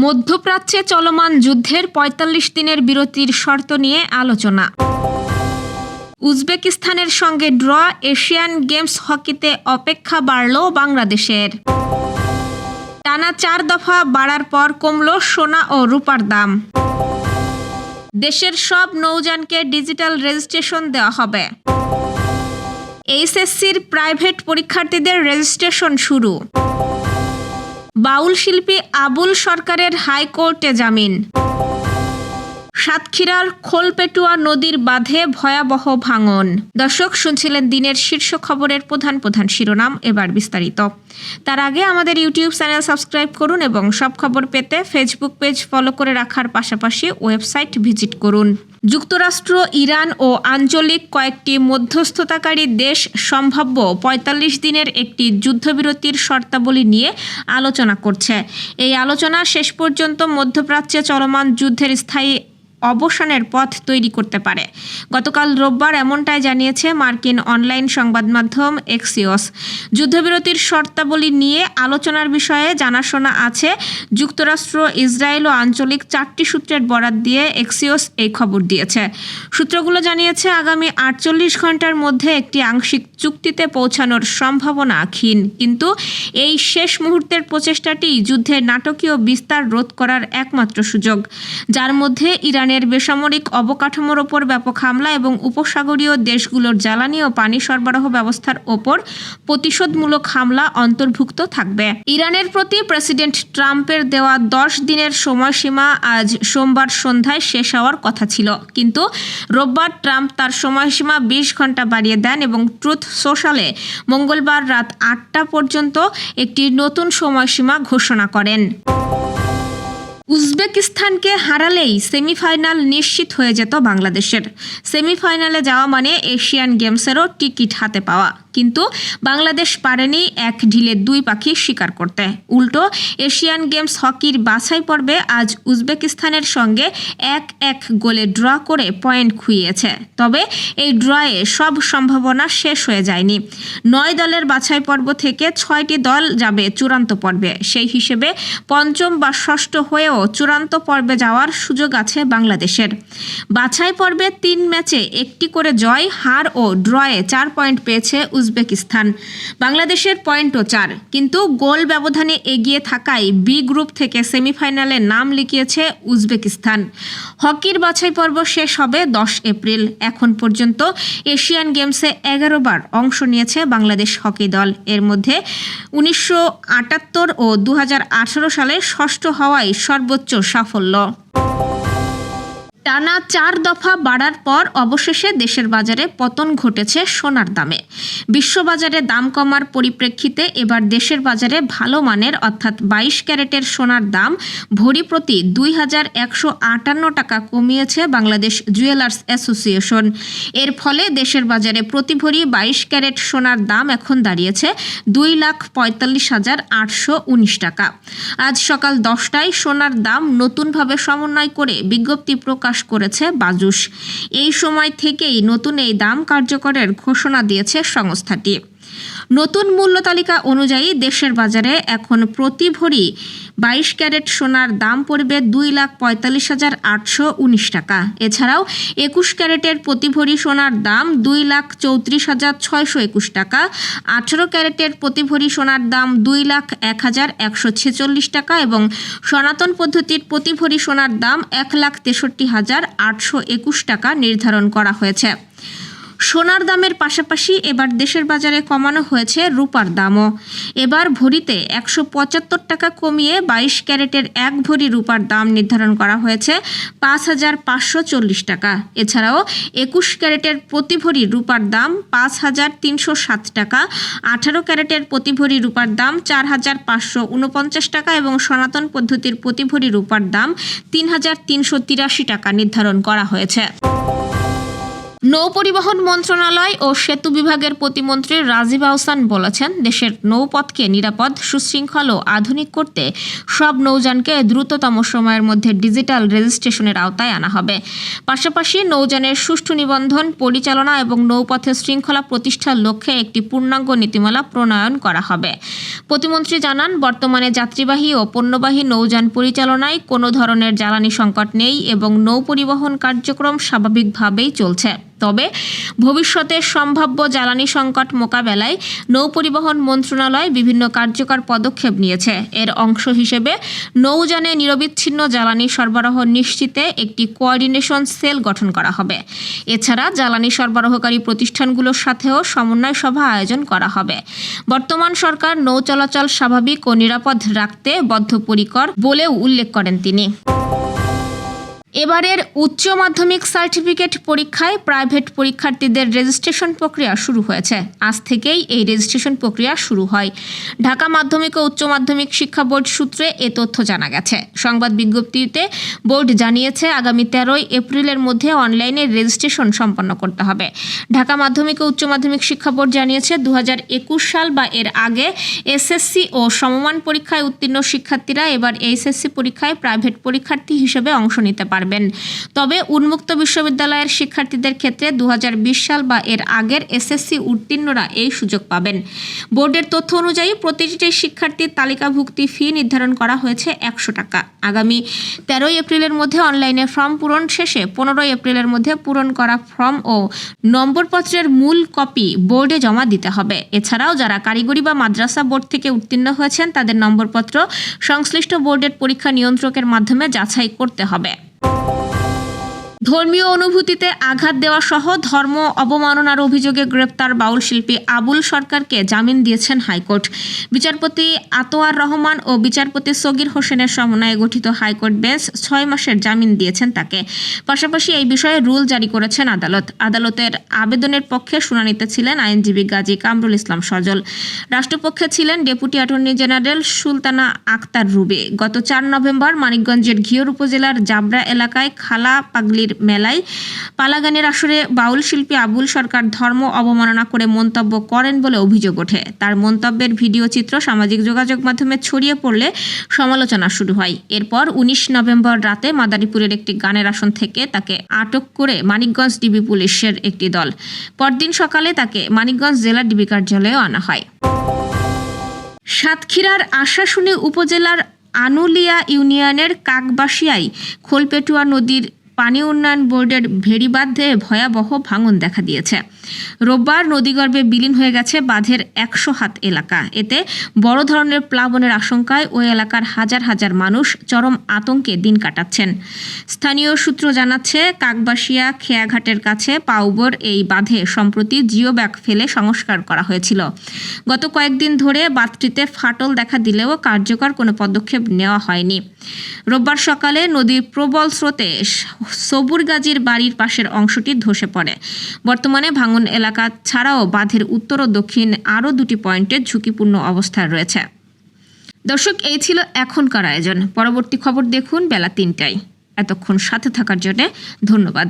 মধ্যপ্রাচ্যে চলমান যুদ্ধের ৪৫ দিনের বিরতির শর্ত নিয়ে আলোচনা। উজবেকিস্তানের সঙ্গে ড্র, এশিয়ান গেমস হকিতে অপেক্ষা বাড়ল বাংলাদেশের। টানা ৪ দফা বাড়ার পর কমল সোনা ও রূপার দাম। দেশের সব নৌযানকে ডিজিটাল রেজিস্ট্রেশন দেওয়া হবে। এইচএসসির প্রাইভেট পরীক্ষার্থীদের রেজিস্ট্রেশন শুরু। বাউল শিল্পী আবুল সরকারের হাইকোর্টে জামিন। সাতক্ষীরার খোলপেটুয়া নদীর বাঁধে ভয়াবহ ভাঙন। দর্শক, শুনছিলেন দিনের শীর্ষ খবরের প্রধান শিরোনাম। এবার বিস্তারিত। তার আগে আমাদের ইউটিউব চ্যানেল সাবস্ক্রাইব করুন এবং সব খবর পেতে ফেসবুক পেজ ফলো করে রাখার পাশাপাশি ওয়েবসাইট ভিজিট করুন। যুক্তরাষ্ট্র, ইরান ও আঞ্চলিক কয়েকটি মধ্যস্থতাকারী দেশ সম্ভাব্য ৪৫ দিনের একটি যুদ্ধবিরতির শর্তাবলী নিয়ে আলোচনা করছে। এই আলোচনা শেষ পর্যন্ত মধ্যপ্রাচ্যে চলমান যুদ্ধের স্থায়ী অবসানের পথ তৈরি করতে পারে। গতকাল রোববার এমনটাই জানিয়েছে মার্কিন অনলাইন সংবাদ মাধ্যম এক্সিওস। যুদ্ধবিরতির শর্তাবলী নিয়ে আলোচনার বিষয়ে জানাশোনা আছে যুক্তরাষ্ট্র, ইসরায়েল ও আঞ্চলিক ৪টি সূত্রের বরাত দিয়ে এক্সিওস এই খবর দিয়েছে। সূত্রগুলো জানিয়েছে আগামী ৪৮ ঘন্টার মধ্যে একটি আংশিক চুক্তিতে পৌঁছানোর সম্ভাবনা ক্ষীণ, কিন্তু এই শেষ মুহূর্তের প্রচেষ্টাটি যুদ্ধের নাটকীয় বিস্তার রোধ করার একমাত্র সুযোগ, যার মধ্যে ইরানের বেসামরিক অবকাঠামোর ওপর ব্যাপক হামলা এবং উপসাগরীয় দেশগুলোর জ্বালানি ও পানি সরবরাহ ব্যবস্থার ওপর প্রতিশোধমূলক হামলা অন্তর্ভুক্ত থাকবে। ইরানের প্রতি প্রেসিডেন্ট ট্রাম্পের দেওয়া ১০ দিনের সময়সীমা আজ সোমবার সন্ধ্যায় শেষ হওয়ার কথা ছিল, কিন্তু রোববার ট্রাম্প তার সময়সীমা ২০ ঘন্টা বাড়িয়ে দেন এবং ট্রুথ সোশ্যালে মঙ্গলবার রাত ৮টা পর্যন্ত একটি নতুন সময়সীমা ঘোষণা করেন। উজবেকিস্তানকে হারালেই সেমিফাইনাল নিশ্চিত হয়ে যেত বাংলাদেশের। সেমিফাইনালে যাওয়া মানে এশিয়ান গেমসেরও টিকিট হাতে পাওয়া, কিন্তু বাংলাদেশ পারেনি এক ঢিলে দুই পাখি শিকার করতে। উল্টো এশিয়ান গেমস হকির বাছাই পর্বে আজ উজবেকিস্তানের সঙ্গে ১-১ গোলে ড্র করে পয়েন্ট খুইয়েছে। তবে এই ড্রয়ে সব সম্ভাবনা শেষ হয়ে যায়নি। ৯ দলের বাছাই পর্ব থেকে ৬টি দল যাবে চূড়ান্ত পর্বে। সেই হিসেবে পঞ্চম বা ষষ্ঠ হয়েও চূড়ান্ত পর্বে যাওয়ার সুযোগ আছে বাংলাদেশের। বাছাই পর্বে ৩ ম্যাচে ১টি করে জয়, হার ও ড্রয়ে ৪ পয়েন্ট পেয়েছে উজবেকিস্তান। বাংলাদেশের পয়েন্টও ৪, কিন্তু গোল ব্যবধানে এগিয়ে থাকায় বি গ্রুপ থেকে সেমিফাইনালে নাম লিখিয়েছে উজবেকিস্তান। হকির বাছাই পর্ব শেষ হবে ১০ এপ্রিল। এখন পর্যন্ত এশিয়ান গেমসে ১১ বার অংশ নিয়েছে বাংলাদেশ হকি দল। এর মধ্যে ১৯৭৮ ও ২০১৮ সালে ষষ্ঠ হওয়াই সর্বোচ্চ সাফল্য। টানা ৪ দফা বাড়ার পর অবশেষে দেশের বাজারে পতন ঘটেছে সোনার দামে। বিশ্ববাজারে দাম কমার পরিপ্রেক্ষিতে এবার দেশের বাজারে ভালো মানের অর্থাৎ ২২ ক্যারেটের সোনার দাম ভরি প্রতি ২,১৫৮ টাকা কমিয়েছে বাংলাদেশ জুয়েলার্স অ্যাসোসিয়েশন। এর ফলে দেশের বাজারে প্রতি ভরি ২২ ক্যারেট সোনার দাম এখন দাঁড়িয়েছে ২,৪৫,৮১৯ টাকা। আজ সকাল ১০টায় সোনার দাম নতুনভাবে সমন্বয় করে বিজ্ঞপ্তি প্রকাশ করেছে বাজুস। এই সময় থেকেই নতুন এই দাম কার্যকরের ঘোষণা দিয়েছে সংস্থাটি। নতুন মূল্য তালিকা অনুযায়ী দেশের বাজারে এখন প্রতি ভরি ২২ ক্যারেট সোনার দাম পড়বে ২,৪৫,৮১৯ টাকা। এছাড়াও ২১ ক্যারেটের প্রতি ভরি সোনার দাম ২,৩৪,৬২১ টাকা, ১৮ ক্যারেটের প্রতি ভরি সোনার দাম ২,০১,১৪৬ টাকা এবং সনাতন পদ্ধতির প্রতি ভরি সোনার দাম ১,৬৩,৮২১ টাকা নির্ধারণ করা হয়েছে। সোনার দামের পাশাপাশি এবার দেশের বাজারে কমানো হয়েছে রূপার দামও। এবার ভরিতে ১৭৫ টাকা কমিয়ে ২২ ক্যারেটের ১ ভরি রূপার দাম নির্ধারণ করা হয়েছে ৫,৫৪০ টাকা। এছাড়াও ২১ ক্যারেটের প্রতি ভরি রূপার দাম ৫,৩০৭ টাকা, ১৮ ক্যারেটের প্রতি ভরি রূপার দাম ৪,৫৪৯ টাকা এবং সনাতন পদ্ধতির প্রতি ভরি রূপার দাম ৩,৩৮৩ টাকা নির্ধারণ করা হয়েছে। নৌ পরিবহন মন্ত্রণালয় ও সেতু বিভাগের প্রতিমন্ত্রী রাজীব আহসান বলেছেন, দেশের নৌপথকে নিরাপদ, সুশৃঙ্খল ও আধুনিক করতে সব নৌযানকে দ্রুততম সময়ের মধ্যে ডিজিটাল রেজিস্ট্রেশনের আওতায় আনা হবে। পাশাপাশি নৌযানের সুষ্ঠু নিবন্ধন, পরিচালনা এবং নৌপথের শৃঙ্খলা প্রতিষ্ঠার লক্ষ্যে একটি পূর্ণাঙ্গ নীতিমালা প্রণয়ন করা হবে। প্রতিমন্ত্রী জানান, বর্তমানে যাত্রীবাহী ও পণ্যবাহী নৌযান পরিচালনায় কোনো ধরনের জ্বালানি সংকট নেই এবং নৌ পরিবহন কার্যক্রম স্বাভাবিকভাবেই চলছে। তবে ভবিষ্যতে সম্ভাব্য জ্বালানি সংকট মোকাবেলায় নৌ পরিবহন মন্ত্রণালয় বিভিন্ন কার্যকর পদক্ষেপ নিয়েছে। এর অংশ হিসেবে নৌযানে নিরবিচ্ছিন্ন জ্বালানি সরবরাহ নিশ্চিতে একটি কোঅর্ডিনেশন সেল গঠন করা হবে। এছাড়া জ্বালানি সরবরাহকারী প্রতিষ্ঠানগুলোর সাথেও সমন্বয় সভা আয়োজন করা হবে। বর্তমান সরকার নৌ চলাচল স্বাভাবিক ও নিরাপদ রাখতে বদ্ধপরিকর বলেও উল্লেখ করেন তিনি। এবারের উচ্চ মাধ্যমিক সার্টিফিকেট পরীক্ষায় প্রাইভেট পরীক্ষার্থীদের রেজিস্ট্রেশন প্রক্রিয়া শুরু হয়েছে। আজ থেকেই এই রেজিস্ট্রেশন প্রক্রিয়া শুরু হয়। ঢাকা মাধ্যমিক ও উচ্চ মাধ্যমিক শিক্ষা বোর্ড সূত্রে এ তথ্য জানা গেছে। সংবাদ বিজ্ঞপ্তিতে বোর্ড জানিয়েছে, আগামী 13 এপ্রিলের মধ্যে অনলাইনে রেজিস্ট্রেশন সম্পন্ন করতে হবে। ঢাকা মাধ্যমিক ও উচ্চ মাধ্যমিক শিক্ষা বোর্ড জানিয়েছে, 2021 সাল বা এর আগে এসএসসি ও সমমান পরীক্ষায় উত্তীর্ণ শিক্ষার্থীরা এবার এইচএসসি পরীক্ষায় প্রাইভেট পরীক্ষার্থী হিসেবে অংশ নিতে পারবে। তবে উন্মুক্ত বিশ্ববিদ্যালয়ের শিক্ষার্থীদের ক্ষেত্রে 2020 সাল বা এর আগের এসএসসি উত্তীর্ণরা এই সুযোগ পাবেন। বোর্ডের তথ্য অনুযায়ী প্রতিটি শিক্ষার্থীর তালিকাভুক্তি ফি নির্ধারণ করা হয়েছে 100 টাকা। আগামী 13 এপ্রিলের মধ্যে অনলাইনে ফর্ম পূরণ শেষে 15 এপ্রিলের মধ্যে পূরণ করা ফর্ম ও নম্বরপত্রের মূল কপি বোর্ডে জমা দিতে হবে। এছাড়াও যারা কারিগরি বা মাদ্রাসা বোর্ড থেকে উত্তীর্ণ হয়েছেন তাদের নম্বরপত্র সংশ্লিষ্ট বোর্ডের পরীক্ষা নিয়ন্ত্রকের মাধ্যমে যাচাই করতে হবে। ধর্মীয় অনুভূতিতে আঘাত দেওয়া সহ ধর্ম অবমাননার অভিযোগে গ্রেপ্তার বাউল শিল্পী আবুল সরকারকে জামিন দিয়েছেন হাইকোর্ট। বিচারপতি আতোয়ার রহমান ও বিচারপতি সগির হোসেনের সমন্বয়ে গঠিত হাইকোর্ট বেঞ্চ 6 মাসের জামিন দিয়েছেন তাকে। পাশাপাশি এই বিষয়ে রুল জারি করেছেন আদালত। আদালতের আবেদনের পক্ষে শুনানিতে ছিলেন আইনজীবী গাজী কামরুল ইসলাম সজল। রাষ্ট্রপক্ষে ছিলেন deputy attorney general Sultana Akhtar Ruby. গত 4 নভেম্বর মানিকগঞ্জের ঘিওর উপজেলার জাবরা এলাকায় খালা পাগলির মেলায় পালাগানের আসরে বাউল শিল্পী আবুল সরকার ধর্ম অবমাননা করে মন্তব্য করেন বলে অভিযোগ ওঠে। তার মন্তব্যের ভিডিও চিত্র সামাজিক যোগাযোগ মাধ্যমে ছড়িয়ে পড়লে সমালোচনা শুরু হয়। এরপর 19 নভেম্বর রাতে মাদারীপুরের একটি গানের আসন থেকে তাকে আটক করে মানিকগঞ্জ ডিবি পুলিশের একটি দল। পরদিন সকালে তাকে মানিকগঞ্জ জেলা ডিবি কার্যালয়ে আনা হয়। সাতক্ষীরার আশাশুনি উপজেলার আনুলিয়া ইউনিয়নের কাকবাসিয়ায় খোলপেটুয়া নদীর পানি উন্নয়ন বোর্ডের ভেড়িবাঁধে ভয়াবহ ভাঙন দেখা দিয়েছে। রোববার নদীগর্ভে বিলীন হয়ে গেছে বাঁধের 100 হাত এলাকা। এতে বড় ধরনের প্লাবনের আশঙ্কায় ওই এলাকার হাজার হাজার মানুষ চরম আতঙ্কে দিন কাটাচ্ছেন। স্থানীয় সূত্র জানাচ্ছে, কাকবাসিয়া খেয়াঘাটের কাছে পাউবর এই বাঁধে সম্প্রতি জিও ব্যাগ ফেলে সংস্কার করা হয়েছিল। গত কয়েকদিন ধরে বাঁধটিতে ফাটল দেখা দিলেও কার্যকর কোনো পদক্ষেপ নেওয়া হয়নি। রোববার সকালে নদীর প্রবল স্রোতে সবুর গাজীর বাড়ির পাশের অংশটি ধসে পড়ে। বর্তমানে ভাঙন এলাকা ছাড়াও বাঁধের উত্তর ও দক্ষিণ আরও 2টি পয়েন্টে ঝুঁকিপূর্ণ অবস্থায় রয়েছে। দর্শক, এই ছিল এখনকার আয়োজন। পরবর্তী খবর দেখুন বেলা 3টায়। এতক্ষণ সাথে থাকার জন্য ধন্যবাদ।